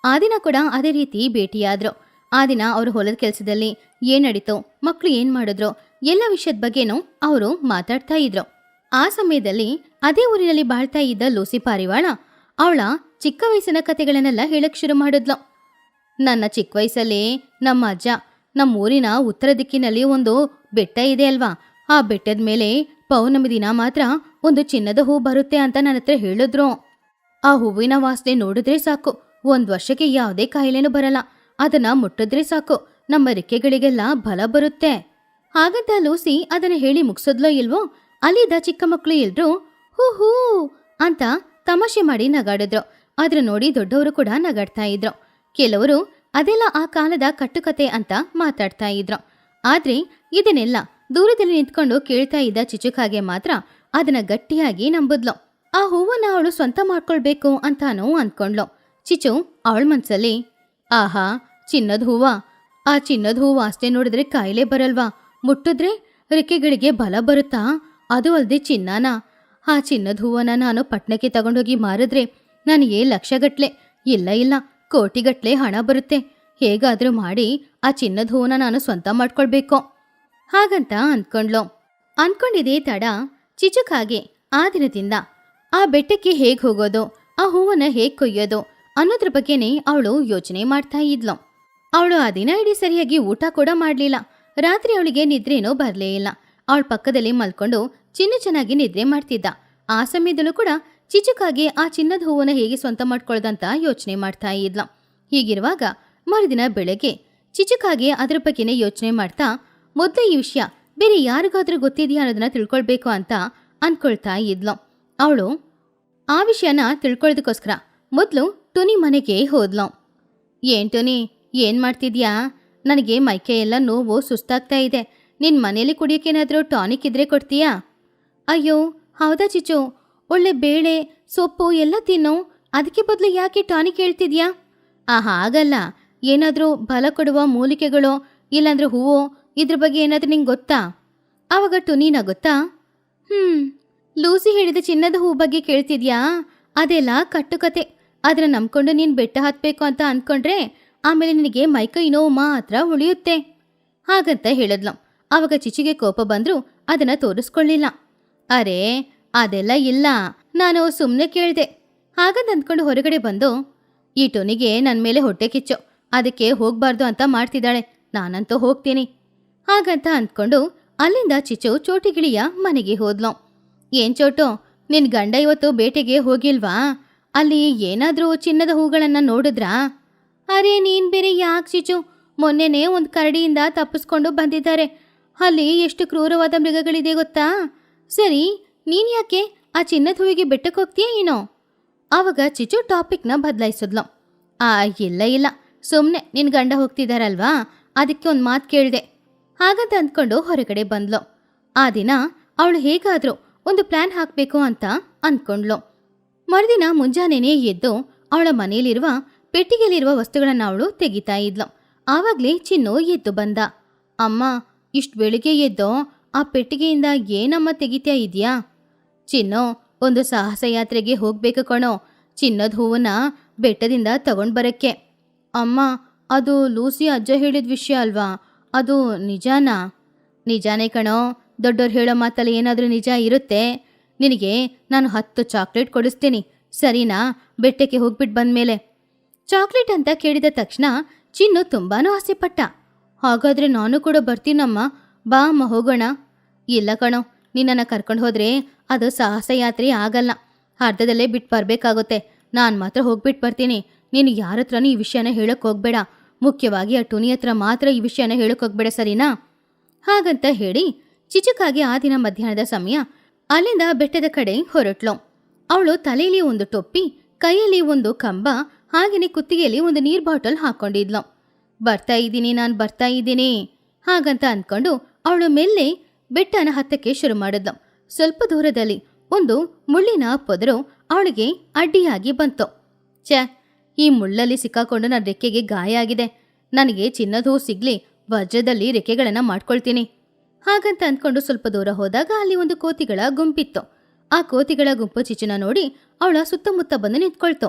[SPEAKER 1] ಆ ದಿನ ಕೂಡ ಅದೇ ರೀತಿ ಭೇಟಿಯಾದ್ರು. ಆ ದಿನ ಅವರು ಹೊಲದ ಕೆಲಸದಲ್ಲಿ ಏನ್ ನಡೀತೋ, ಮಕ್ಕಳು ಏನ್ ಮಾಡಿದ್ರು, ಎಲ್ಲ ವಿಷಯದ ಬಗ್ಗೆನೂ ಅವರು ಮಾತಾಡ್ತಾ ಇದ್ರು. ಆ ಸಮಯದಲ್ಲಿ ಅದೇ ಊರಿನಲ್ಲಿ ಬಾಳ್ತಾ ಇದ್ದ ಲೂಸಿ ಪಾರಿವಾಳ ಅವಳ ಚಿಕ್ಕ ವಯಸ್ಸಿನ ಕತೆಗಳನ್ನೆಲ್ಲ ಹೇಳಕ್ ಶುರು ಮಾಡಿದ್ಲು. ನನ್ನ ಚಿಕ್ಕ ವಯಸ್ಸಲ್ಲಿ ನಮ್ಮ ಅಜ್ಜ ನಮ್ಮ ಊರಿನ ಉತ್ತರ ದಿಕ್ಕಿನಲ್ಲಿ ಒಂದು ಬೆಟ್ಟ ಇದೆ ಅಲ್ವಾ, ಆ ಬೆಟ್ಟದ ಮೇಲೆ ಪೌರ್ಣಮಿ ದಿನ ಮಾತ್ರ ಒಂದು ಚಿನ್ನದ ಹೂ ಬರುತ್ತೆ ಅಂತ ನನ್ನ ಹತ್ರ ಹೇಳಿದ್ರು. ಆ ಹೂವಿನ ವಾಸನೆ ನೋಡಿದ್ರೆ ಸಾಕು, 1 ವರ್ಷಕ್ಕೆ ಯಾವುದೇ ಕಾಯಿಲೆನೂ ಬರಲ್ಲ. ಅದನ್ನ ಮುಟ್ಟಿದ್ರೆ ಸಾಕು, ನಮ್ಮ ರೆಕ್ಕೆಗಳಿಗೆಲ್ಲ ಬಲ ಬರುತ್ತೆ. ಹಾಗಂತ ಲೂಸಿ ಅದನ್ನ ಹೇಳಿ ಮುಗಿಸೋದ್ಲೋ ಇಲ್ವೋ, ಅಲ್ಲಿದ್ದ ಚಿಕ್ಕ ಮಕ್ಕಳು ಎಲ್ರೂ ಹೂ ಹೂ ಅಂತ ತಮಾಷೆ ಮಾಡಿ ನಗಾಡಿದ್ರು. ಆದ್ರ ನೋಡಿ ದೊಡ್ಡವರು ಕೂಡ ನಗಾಡ್ತಾ ಇದ್ರು. ಕೆಲವರು ಅದೆಲ್ಲ ಆ ಕಾಲದ ಕಟ್ಟುಕತೆ ಅಂತ ಮಾತಾಡ್ತಾ ಇದ್ರು. ಆದ್ರೆ ಇದನ್ನೆಲ್ಲ ದೂರದಲ್ಲಿ ನಿಂತ್ಕೊಂಡು ಕೇಳ್ತಾ ಇದ್ದ ಚಿಚುಕಾಗೆ ಮಾತ್ರ ಅದನ್ನ ಗಟ್ಟಿಯಾಗಿ ನಂಬುದ್ಲು. ಆ ಹೂವನ್ನ ಅವಳು ಸ್ವಂತ ಮಾಡ್ಕೊಳ್ಬೇಕು ಅಂತಾನೂ ಅಂದ್ಕೊಂಡ್ಲು. ಚಿಚು ಅವಳ ಮನ್ಸಲ್ಲಿ, ಆಹಾ, ಚಿನ್ನದ ಹೂವ, ಆ ಚಿನ್ನದ ಹೂವು ವಾಸನೆ ನೋಡಿದ್ರೆ ಕಾಯಿಲೆ ಬರಲ್ವಾ, ಮುಟ್ಟಿದ್ರೆ ರೆಕ್ಕೆಗಳಿಗೆ ಬಲ ಬರುತ್ತಾ, ಅದು ಅಲ್ದೆ ಚಿನ್ನನ, ಆ ಚಿನ್ನದ ಹೂವನ್ನ ನಾನು ಪಟ್ನಕ್ಕೆ ತಗೊಂಡೋಗಿ ಮಾರಿದ್ರೆ ನನಗೆ ಲಕ್ಷಗಟ್ಲೆ ಇಲ್ಲ ಕೋಟಿಗಟ್ಲೆ ಹಣ ಬರುತ್ತೆ. ಹೇಗಾದ್ರೂ ಮಾಡಿ ಆ ಚಿನ್ನದ ಹೂವನ್ನ ನಾನು ಸ್ವಂತ ಮಾಡ್ಕೊಳ್ಬೇಕು ಹಾಗಂತ ಅನ್ಕೊಂಡಿದೇ ತಡ ಚಿಚುಕಾಗೆ ಆ ದಿನದಿಂದ ಆ ಬೆಟ್ಟಕ್ಕೆ ಹೇಗ್ ಹೋಗೋದು, ಆ ಹೂವನ್ನ ಹೇಗ್ ಕೊಯ್ಯೋದು ಅನ್ನೋದ್ರ ಬಗ್ಗೆನೇ ಅವಳು ಯೋಚನೆ ಮಾಡ್ತಾ ಇದ್ಲು. ಅವಳು ಆ ದಿನ ಇಡೀ ಸರಿಯಾಗಿ ಊಟ ಕೂಡ ಮಾಡ್ಲಿಲ್ಲ. ರಾತ್ರಿ ಅವಳಿಗೆ ನಿದ್ರೇನೋ ಬರ್ಲೇ ಇಲ್ಲ. ಅವಳ ಪಕ್ಕದಲ್ಲಿ ಮಲ್ಕೊಂಡು ಚೆನ್ನಾಗಿ ನಿದ್ರೆ ಮಾಡ್ತಿದ್ದ. ಆ ಸಮಯದಲ್ಲೂ ಕೂಡ ಚಿಚುಕಾಗೆ ಆ ಚಿನ್ನದ ಹೂವನ್ನ ಹೇಗೆ ಸ್ವಂತ ಮಾಡ್ಕೊಳ್ಳೋದಂತ ಯೋಚನೆ ಮಾಡ್ತಾ ಇದ್ಲು. ಹೀಗಿರುವಾಗ ಮರುದಿನ ಬೆಳಗ್ಗೆ ಚಿಚುಕಾಗೆ ಅದ್ರ ಬಗ್ಗೆನೇ ಯೋಚನೆ ಮಾಡ್ತಾ ಮೊದಲೇ ಈ ವಿಷಯ ಬೇರೆ ಯಾರಿಗಾದ್ರೂ ಗೊತ್ತಿದೆಯಾ ಅನ್ನೋದನ್ನ ತಿಳ್ಕೊಳ್ಬೇಕು ಅಂತ ಅನ್ಕೊಳ್ತಾ ಇದ್ಲು. ಅವಳು ಆ ವಿಷಯನ ತಿಳ್ಕೊಳ್ಳೋದಕ್ಕೋಸ್ಕರ ಮೊದಲು ಟುನಿ ಮನೆಗೆ ಹೋದ್ಲು. ಏನ್ ಟುನಿ, ಏನ್ ಮಾಡ್ತಿದ್ಯಾ? ನನಗೆ ಮೈಕೈ ಎಲ್ಲ ನೋವು, ಸುಸ್ತಾಗ್ತಾ ಇದೆ. ನಿನ್ ಮನೇಲಿ ಕುಡಿಯೋಕೇನಾದ್ರೂ ಟಾನಿಕ್ ಇದ್ರೆ ಕೊಡ್ತೀಯಾ? ಅಯ್ಯೋ ಹೌದಾ ಚಿಚು, ಒಳ್ಳೆ ಬೇಳೆ ಸೊಪ್ಪು ಎಲ್ಲ ತಿನ್ನು, ಅದಕ್ಕೆ ಬದಲು ಯಾಕೆ ಟಾನಿಕ್ ಹೇಳ್ತಿದ್ಯಾ? ಹಾಗಲ್ಲ, ಏನಾದ್ರೂ ಬಲ ಕೊಡುವ ಮೂಲಿಕೆಗಳು ಇಲ್ಲಾಂದ್ರೆ ಹೂವು, ಇದ್ರ ಬಗ್ಗೆ ಏನಾದ್ರೂ ನಿಂಗೆ ಗೊತ್ತಾ? ಆವಾಗ ಟುನಿನ ಗೊತ್ತಾ, ಲೂಸಿ ಹೇಳಿದ ಚಿನ್ನದ ಹೂ ಬಗ್ಗೆ ಕೇಳ್ತಿದ್ಯಾ? ಅದೆಲ್ಲ ಕಟ್ಟುಕತೆ. ಅದನ್ನ ನಂಬ್ಕೊಂಡು ನೀನ್ ಬೆಟ್ಟ ಹತ್ಬೇಕು ಅಂತ ಅಂದ್ಕೊಂಡ್ರೆ ಆಮೇಲೆ ನಿನಗೆ ಮೈಕೈ ನೋವು ಮಾತ್ರ ಉಳಿಯುತ್ತೆ ಹಾಗಂತ ಹೇಳಿದ್ಲು. ಆವಾಗ ಚಿಚಿಗೆ ಕೋಪ ಬಂದ್ರು ಅದನ್ನ ತೋರಿಸ್ಕೊಳ್ಳಿಲ್ಲ. ಅರೆ ಅದೆಲ್ಲ ಇಲ್ಲ, ನಾನು ಸುಮ್ಮನೆ ಕೇಳ್ದೆ ಹಾಗಂತ ಅಂದ್ಕೊಂಡು ಹೊರಗಡೆ ಬಂದು, ಈ ಟೊನಿಗೆ ನನ್ನ ಮೇಲೆ ಹೊಟ್ಟೆ ಕಿಚ್ಚು, ಅದಕ್ಕೆ ಹೋಗ್ಬಾರ್ದು ಅಂತ ಮಾಡ್ತಿದ್ದಾಳೆ, ನಾನಂತೂ ಹೋಗ್ತೀನಿ ಹಾಗಂತ ಅಂದ್ಕೊಂಡು ಅಲ್ಲಿಂದ ಚಿಚು ಚೋಟಿಗಿಳಿಯ ಮನೆಗೆ ಹೋದ್ಲು. ಏನ್ ಚೋಟು, ನಿನ್ ಗಂಡ ಇವತ್ತು ಬೇಟೆಗೆ ಹೋಗಿಲ್ವಾ? ಅಲ್ಲಿ ಏನಾದ್ರೂ ಚಿನ್ನದ ಹೂಗಳನ್ನ ನೋಡಿದ್ರಾ? ಅರೆ ನೀನ್ ಬೇರೆ ಯಾಕೆ ಚಿಚು, ಮೊನ್ನೆನೇ ಒಂದು ಕರಡಿಯಿಂದ ತಪ್ಪಿಸ್ಕೊಂಡು ಬಂದಿದ್ದಾರೆ. ಅಲ್ಲಿ ಎಷ್ಟು ಕ್ರೂರವಾದ ಮೃಗಗಳಿದೆ ಗೊತ್ತಾ? ಸರಿ, ನೀನ್ ಯಾಕೆ ಆ ಚಿನ್ನದ ಹೂವಿಗೆ ಬೆಟ್ಟಕ್ಕೆ ಹೋಗ್ತೀಯ ಏನೋ? ಆವಾಗ ಚಿಚು ಟಾಪಿಕ್ನ ಬದಲಾಯಿಸಿದ್ಲು. ಇಲ್ಲ, ಸುಮ್ಮನೆ ನಿನ್ ಗಂಡ ಹೋಗ್ತಿದಾರಲ್ವಾ, ಅದಕ್ಕೆ ಒಂದು ಮಾತು ಕೇಳಿದೆ ಹಾಗಂತ ಅಂದ್ಕೊಂಡು ಹೊರಗಡೆ ಬಂದ್ಲು. ಆ ದಿನ ಅವಳು ಹೇಗಾದ್ರೂ ಒಂದು ಪ್ಲಾನ್ ಹಾಕಬೇಕು ಅಂತ ಅಂದ್ಕೊಂಡ್ಲು. ಮರುದಿನ ಮುಂಜಾನೆನೇ ಎದ್ದು ಅವಳ ಮನೆಯಲ್ಲಿರುವ ಪೆಟ್ಟಿಗೆಯಲ್ಲಿರುವ ವಸ್ತುಗಳನ್ನ ಅವಳು ತೆಗಿತಾ ಇದ್ಲು. ಆವಾಗ್ಲೇ ಚಿನ್ನು ಎದ್ದು ಬಂದ. ಅಮ್ಮ, ಇಷ್ಟು ಬೆಳಿಗ್ಗೆ ಎದ್ದು ಆ ಪೆಟ್ಟಿಗೆಯಿಂದ ಏನಮ್ಮ ತೆಗಿತಾ ಇದೆಯಾ? ಚಿನ್ನು, ಒಂದು ಸಾಹಸ ಯಾತ್ರೆಗೆ ಹೋಗ್ಬೇಕು ಕಣೋ, ಚಿನ್ನದ ಹೂವನ್ನ ಬೆಟ್ಟದಿಂದ ತಗೊಂಡ್ ಬರಕ್ಕೆ. ಅಮ್ಮ, ಅದು ಲೂಸಿ ಅಜ್ಜ ಹೇಳಿದ ವಿಷಯ ಅಲ್ವಾ, ಅದು ನಿಜಾನಾ? ನಿಜಾನೇ ಕಣೋ, ದೊಡ್ಡೋರು ಹೇಳೋ ಮಾತಲ್ಲಿ ಏನಾದರೂ ನಿಜ ಇರುತ್ತೆ. ನಿನಗೆ ನಾನು 10 ಚಾಕ್ಲೇಟ್ ಕೊಡಿಸ್ತೀನಿ, ಸರಿನಾ? ಬೆಟ್ಟಕ್ಕೆ ಹೋಗ್ಬಿಟ್ಟು ಬಂದ್ಮೇಲೆ. ಚಾಕ್ಲೇಟ್ ಅಂತ ಕೇಳಿದ ತಕ್ಷಣ ಚಿನ್ನು ತುಂಬಾನು ಆಸೆಪಟ್ಟ. ಹಾಗಾದ್ರೆ ನಾನು ಕೂಡ ಬರ್ತೀನಮ್ಮ, ಬಾ ಅಮ್ಮ ಹೋಗೋಣ. ಇಲ್ಲ ಕಣೋ, ನಿನ್ನನ್ನು ಕರ್ಕೊಂಡು ಹೋದ್ರೆ ಅದು ಸಾಹಸ ಯಾತ್ರೆ ಆಗಲ್ಲ, ಅರ್ಧದಲ್ಲೇ ಬಿಟ್ಟು ಬರಬೇಕಾಗುತ್ತೆ. ನಾನು ಮಾತ್ರ ಹೋಗ್ಬಿಟ್ಟು ಬರ್ತೀನಿ. ನೀನು ಯಾರ ಹತ್ರನೂ ಈ ವಿಷಯನ ಹೇಳೋಕೆ ಹೋಗ್ಬೇಡ, ಮುಖ್ಯವಾಗಿ ಆ ಟುನಿ ಹತ್ರ ಮಾತ್ರ ಈ ವಿಷಯನ ಹೇಳೋಕೆ ಹೋಗ್ಬೇಡ, ಸರಿನಾ? ಹಾಗಂತ ಹೇಳಿ ಚಿಚುಕಾಗಿ ಆ ದಿನ ಮಧ್ಯಾಹ್ನದ ಸಮಯ ಅಲ್ಲಿಂದ ಬೆಟ್ಟದ ಕಡೆ ಹೊರಟ್ಲು. ಅವಳು ತಲೆಯಲ್ಲಿ ಒಂದು ಟೊಪ್ಪಿ, ಕೈಯಲ್ಲಿ ಒಂದು ಕಂಬ, ಹಾಗೆಯೇ ಕುತ್ತಿಗೆಯಲ್ಲಿ ಒಂದು ನೀರ್ ಬಾಟಲ್ ಹಾಕೊಂಡಿದ್ಲು. ಬರ್ತಾ ಇದ್ದೀನಿ ಹಾಗಂತ ಅಂದ್ಕೊಂಡು ಅವಳು ಮೆಲ್ಲೆ ಬೆಟ್ಟನ ಹತ್ತಕ್ಕೆ ಶುರು ಮಾಡಿದ್ಲು. ಸ್ವಲ್ಪ ದೂರದಲ್ಲಿ ಒಂದು ಮುಳ್ಳಿನ ಪೊದರು ಅವಳಿಗೆ ಅಡ್ಡಿಯಾಗಿ ಬಂತು. ಈ ಮುಳ್ಳಲ್ಲಿ ಸಿಕ್ಕಾಕೊಂಡು ನನ್ನ ರೆಕ್ಕೆಗೆ ಗಾಯ ಆಗಿದೆ. ನನಗೆ ಚಿನ್ನದ ಹೂ ಸಿಗ್ಲಿ, ವಜ್ರದಲ್ಲಿ ರೆಕ್ಕೆಗಳನ್ನ ಮಾಡ್ಕೊಳ್ತೀನಿ ಹಾಗಂತ ಅಂದ್ಕೊಂಡು ಸ್ವಲ್ಪ ದೂರ ಹೋದಾಗ ಅಲ್ಲಿ ಒಂದು ಕೋತಿಗಳ ಗುಂಪಿತ್ತು. ಆ ಕೋತಿಗಳ ಗುಂಪು ಚಿಚುನ ನೋಡಿ ಅವಳ ಸುತ್ತಮುತ್ತ ಬಂದು ನಿಂತ್ಕೊಳ್ತು.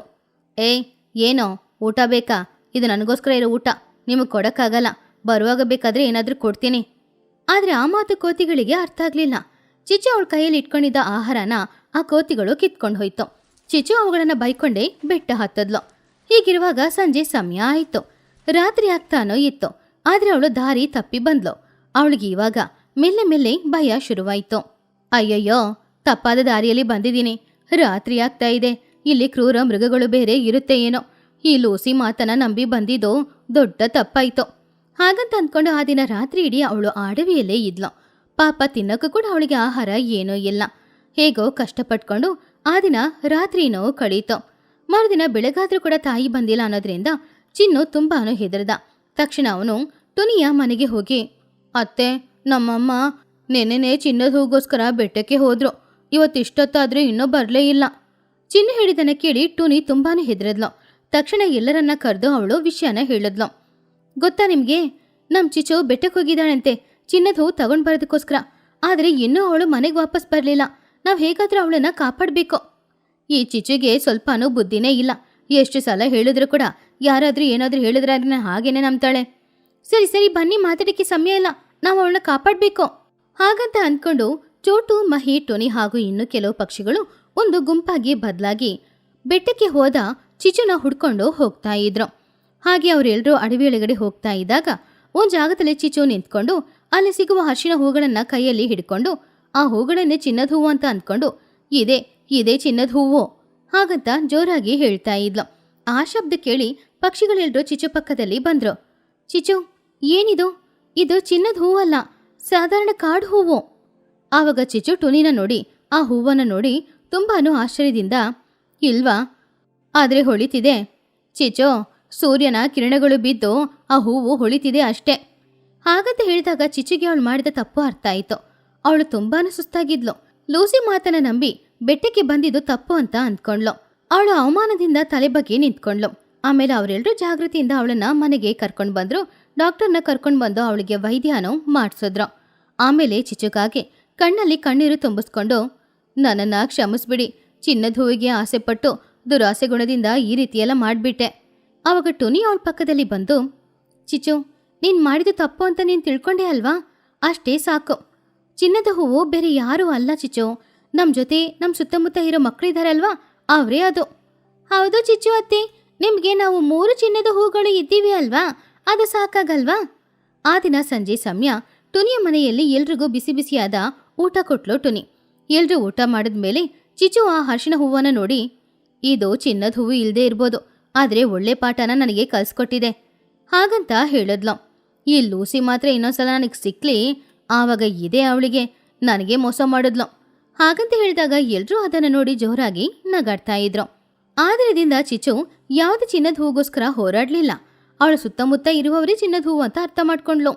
[SPEAKER 1] ಏನೋ ಊಟ ಬೇಕಾ? ಇದು ನನಗೋಸ್ಕರ ಇರೋ ಊಟ, ನಿಮಗೆ ಕೊಡಕ್ಕಾಗಲ್ಲ, ಬರುವಾಗ ಬೇಕಾದ್ರೆ ಏನಾದ್ರೂ ಕೊಡ್ತೀನಿ. ಆದ್ರೆ ಆ ಮಾತು ಕೋತಿಗಳಿಗೆ ಅರ್ಥ ಆಗ್ಲಿಲ್ಲ. ಚಿಚ್ಚು ಅವಳ ಕೈಯಲ್ಲಿ ಇಟ್ಕೊಂಡಿದ್ದ ಆಹಾರನ ಆ ಕೋತಿಗಳು ಕಿತ್ಕೊಂಡು ಹೋಯ್ತು. ಚಿಚ್ಚು ಅವುಗಳನ್ನ ಬೈಕೊಂಡೇ ಬೆಟ್ಟ ಹತ್ತದ್ಲು. ಹೀಗಿರುವಾಗ ಸಂಜೆ ಸಮಯ ಆಯಿತು. ರಾತ್ರಿ ಆಗ್ತಾನೋ ಇತ್ತು. ಆದ್ರೆ ಅವಳು ದಾರಿ ತಪ್ಪಿ ಬಂದ್ಲು. ಅವಳಿಗೆ ಇವಾಗ ಮೆಲ್ಲೆ ಮೆಲ್ಲೆ ಭಯ ಶುರುವಾಯ್ತು. ಅಯ್ಯಯ್ಯೋ, ತಪ್ಪಾದ ದಾರಿಯಲ್ಲಿ ಬಂದಿದ್ದೀನಿ. ರಾತ್ರಿ ಆಗ್ತಾ ಇದೆ. ಇಲ್ಲಿ ಕ್ರೂರ ಮೃಗಗಳು ಬೇರೆ ಇರುತ್ತೆ ಏನೋ. ಈ ಲೂಸಿ ಮಾತನ್ನ ನಂಬಿ ಬಂದಿದ್ದು ದೊಡ್ಡ ತಪ್ಪಾಯ್ತು. ಹಾಗಂತ ಅಂದ್ಕೊಂಡು ಆ ದಿನ ರಾತ್ರಿ ಇಡೀ ಅವಳು ಅಡವಿಯಲ್ಲೇ ಇದ್ಲು. ಪಾಪ ತಿನ್ನೋಕ್ಕೂ ಕೂಡ ಅವಳಿಗೆ ಆಹಾರ ಏನೂ ಇಲ್ಲ. ಹೇಗೋ ಕಷ್ಟಪಟ್ಕೊಂಡು ಆ ದಿನ ರಾತ್ರಿನೋ ಕಳೀತು. ಮರುದಿನ ಬೆಳಗಾದ್ರೂ ಕೂಡ ತಾಯಿ ಬಂದಿಲ್ಲ ಅನ್ನೋದ್ರಿಂದ ಚಿನ್ನು ತುಂಬಾನು ಹೆದರ್ದ. ತಕ್ಷಣ ಅವನು ಟುನಿಯ ಮನೆಗೆ ಹೋಗಿ, ಅತ್ತೆ, ನಮ್ಮಮ್ಮ ನೆನ್ನೆನೇ ಚಿನ್ನದ ಹೂಗೋಸ್ಕರ ಬೆಟ್ಟಕ್ಕೆ ಹೋದ್ರು. ಇವತ್ತಿಷ್ಟೊತ್ತಾದ್ರೂ ಇನ್ನೂ ಬರಲೇ ಇಲ್ಲ. ಚಿನ್ನು ಹೇಳಿದನ್ನ ಕೇಳಿ ಟುನಿ ತುಂಬಾನು ಹೆದರದ್ಲು. ತಕ್ಷಣ ಎಲ್ಲರನ್ನ ಕರೆದು ಅವಳು ವಿಷಯನ ಹೇಳಿದ್ಲು. ಗೊತ್ತಾ ನಿಮ್ಗೆ, ನಮ್ ಚಿಚ್ಚು ಬೆಟ್ಟಕ್ಕೆ ಹೋಗಿದ್ದಾಳಂತೆ ಚಿನ್ನದ ಹೂ ತಗೊಂಡ್ ಬರೋದಕ್ಕೋಸ್ಕರ. ಆದ್ರೆ ಇನ್ನೂ ಅವಳು ಮನೆಗೆ ವಾಪಸ್ ಬರಲಿಲ್ಲ. ನಾವ್ ಹೇಗಾದ್ರೂ ಅವಳನ್ನ ಕಾಪಾಡ್ಬೇಕು. ಈ ಚಿಚ್ಚುಗೆ ಸ್ವಲ್ಪನೂ ಬುದ್ಧಿನೇ ಇಲ್ಲ. ಎಷ್ಟು ಸಲ ಹೇಳಿದ್ರು ಕೂಡ ಯಾರಾದ್ರೂ ಏನಾದ್ರೂ ಹೇಳಿದ್ರೆ ಅದನ್ನ ಹಾಗೇನೆ ನಂಬ್ತಾಳೆ. ಸರಿ ಸರಿ ಬನ್ನಿ, ಮಾತಾಡಕ್ಕೆ ಸಮಯ ಇಲ್ಲ, ನಾವು ಅವಳನ್ನ ಕಾಪಾಡ್ಬೇಕು. ಹಾಗಂತ ಅಂದ್ಕೊಂಡು ಚೋಟು, ಮಹಿ, ಟೊನಿ ಹಾಗೂ ಇನ್ನು ಕೆಲವು ಪಕ್ಷಿಗಳು ಒಂದು ಗುಂಪಾಗಿ ಬದಲಾಗಿ ಬೆಟ್ಟಕ್ಕೆ ಹೋದ ಚಿಚ್ಚುನ ಹುಡ್ಕೊಂಡು ಹೋಗ್ತಾ ಇದ್ರು. ಹಾಗೆ ಅವರೆಲ್ಲರೂ ಅಡವಿಯೊಳಗಡೆ ಹೋಗ್ತಾ ಇದ್ದಾಗ ಒಂದ್ ಜಾಗದಲ್ಲಿ ಚಿಚ್ಚು ನಿಂತ್ಕೊಂಡು ಅಲ್ಲಿ ಸಿಗುವ ಅರಿಶಿನ ಹೂಗಳನ್ನ ಕೈಯಲ್ಲಿ ಹಿಡ್ಕೊಂಡು ಆ ಹೂಗಳನ್ನೇ ಚಿನ್ನದ ಹೂವು ಅಂತ ಅಂದ್ಕೊಂಡು ಇದೇ ಚಿನ್ನದ ಹೂವು ಹಾಗಂತ ಜೋರಾಗಿ ಹೇಳ್ತಾ ಇದ್ಲು. ಆ ಶಬ್ದ ಕೇಳಿ ಪಕ್ಷಿಗಳೆಲ್ಲರೂ ಚಿಚ್ಚು ಪಕ್ಕದಲ್ಲಿ ಬಂದ್ರು. ಚಿಚ್ಚು, ಏನಿದು? ಇದು ಚಿನ್ನದ ಹೂವಲ್ಲ, ಸಾಧಾರಣ ಕಾಡು ಹೂವು. ಆವಾಗ ಚಿಚ್ಚು ಟುನಿನ ನೋಡಿ ಆ ಹೂವನ್ನ ನೋಡಿ ತುಂಬಾನು ಆಶ್ಚರ್ಯದಿಂದ, ಇಲ್ವಾ? ಆದ್ರೆ ಹೊಳಿತಿದೆ. ಚಿಚ್ಚು, ಸೂರ್ಯನ ಕಿರಣಗಳು ಬಿದ್ದು ಆ ಹೂವು ಹೊಳಿತಿದೆ ಅಷ್ಟೇ. ಹಾಗಂತ ಹೇಳಿದಾಗ ಚಿಚ್ಚುಗೆ ಅವಳು ಮಾಡಿದ ತಪ್ಪು ಅರ್ಥ ಆಯಿತು. ಅವಳು ತುಂಬಾನು ಸುಸ್ತಾಗಿದ್ಲು. ಲೂಸಿ ಮಾತನ್ನ ನಂಬಿ ಬೆಟ್ಟಕ್ಕೆ ಬಂದಿದ್ದು ತಪ್ಪು ಅಂತ ಅಂದ್ಕೊಂಡ್ಲು. ಅವಳು ಅವಮಾನದಿಂದ ತಲೆ ಬಗ್ಗೆ ನಿಂತ್ಕೊಂಡ್ಲು. ಆಮೇಲೆ ಅವರೆಲ್ಲರೂ ಜಾಗೃತಿಯಿಂದ ಅವಳನ್ನ ಮನೆಗೆ ಕರ್ಕೊಂಡು ಬಂದ್ರು. ಡಾಕ್ಟರ್ನ ಕರ್ಕೊಂಡು ಬಂದು ಅವಳಿಗೆ ವೈದ್ಯನೂ ಮಾಡಿಸಿದ್ರು. ಆಮೇಲೆ ಚಿಚ್ಚುಗಾಗಿ ಕಣ್ಣಲ್ಲಿ ಕಣ್ಣೀರು ತುಂಬಿಸ್ಕೊಂಡು, ನನ್ನನ್ನ ಕ್ಷಮಿಸ್ಬಿಡಿ, ಚಿನ್ನದ ಹೂವಿಗೆ ಆಸೆಪಟ್ಟು ದುರಾಸೆ ಗುಣದಿಂದ ಈ ರೀತಿಯೆಲ್ಲ ಮಾಡಿಬಿಟ್ಟೆ. ಆವಾಗ ಟುನಿ ಅವಳ ಪಕ್ಕದಲ್ಲಿ ಬಂದು, ಚಿಚ್ಚು, ನೀನ್ ಮಾಡಿದ ತಪ್ಪು ಅಂತ ನೀನು ತಿಳ್ಕೊಂಡೆ ಅಲ್ವಾ? ಅಷ್ಟೇ ಸಾಕು. ಚಿನ್ನದ ಹೂವು ಬೇರೆ ಯಾರೂ ಅಲ್ಲ ಚಿಚ್ಚು, ನಮ್ಮ ಜೊತೆ ನಮ್ಮ ಸುತ್ತಮುತ್ತ ಇರೋ ಮಕ್ಕಳಿದಾರಲ್ವಾ, ಅವರೇ ಅದು. ಹೌದು ಚಿಚ್ಚು ಅತ್ತೆ, ನಿಮ್ಗೆ ನಾವು 3 ಚಿನ್ನದ ಹೂಗಳು ಇದ್ದೀವಿ ಅಲ್ವಾ, ಅದು ಸಾಕಾಗಲ್ವಾ? ಆ ದಿನ ಸಂಜೆ ಸಮಯ ಟುನಿಯ ಮನೆಯಲ್ಲಿ ಎಲ್ರಿಗೂ ಬಿಸಿ ಬಿಸಿಯಾದ ಊಟ ಕೊಟ್ಲು ಟುನಿ. ಎಲ್ರೂ ಊಟ ಮಾಡಿದ್ಮೇಲೆ ಚಿಚ್ಚು ಆ ಅರಿಶಿನ ಹೂವನ್ನ ನೋಡಿ, ಇದು ಚಿನ್ನದ ಹೂವು ಇಲ್ಲದೆ ಇರ್ಬೋದು, ಆದ್ರೆ ಒಳ್ಳೆ ಪಾಠನ ನನಗೆ ಕಲ್ಸ್ಕೊಟ್ಟಿದೆ ಹಾಗಂತ ಹೇಳಿದ್ಲು. ಈ ಲೂಸಿ ಮಾತ್ರ ಇನ್ನೊಂದ್ಸಲ ನನಗೆ ಸಿಕ್ಲಿ, ಆವಾಗ ಇದೇ ಅವಳಿಗೆ ನನಗೆ ಮೋಸ ಮಾಡಿದ್ಲು ಹಾಗಂತ ಹೇಳಿದಾಗ ಎಲ್ರೂ ಅದನ್ನು ನೋಡಿ ಜೋರಾಗಿ ನಗಾಡ್ತಾ ಇದ್ರು. ಆ ದಿನದಿಂದ ಚಿಚ್ಚು ಯಾವುದೇ ಚಿನ್ನದ ಹೂಗೋಸ್ಕರ ಹೋರಾಡ್ಲಿಲ್ಲ. ಅವಳ ಸುತ್ತಮುತ್ತ ಇರುವವರೇ ಚಿನ್ನದ ಹೂವು ಅಂತ ಅರ್ಥ ಮಾಡ್ಕೊಂಡ್ಲು.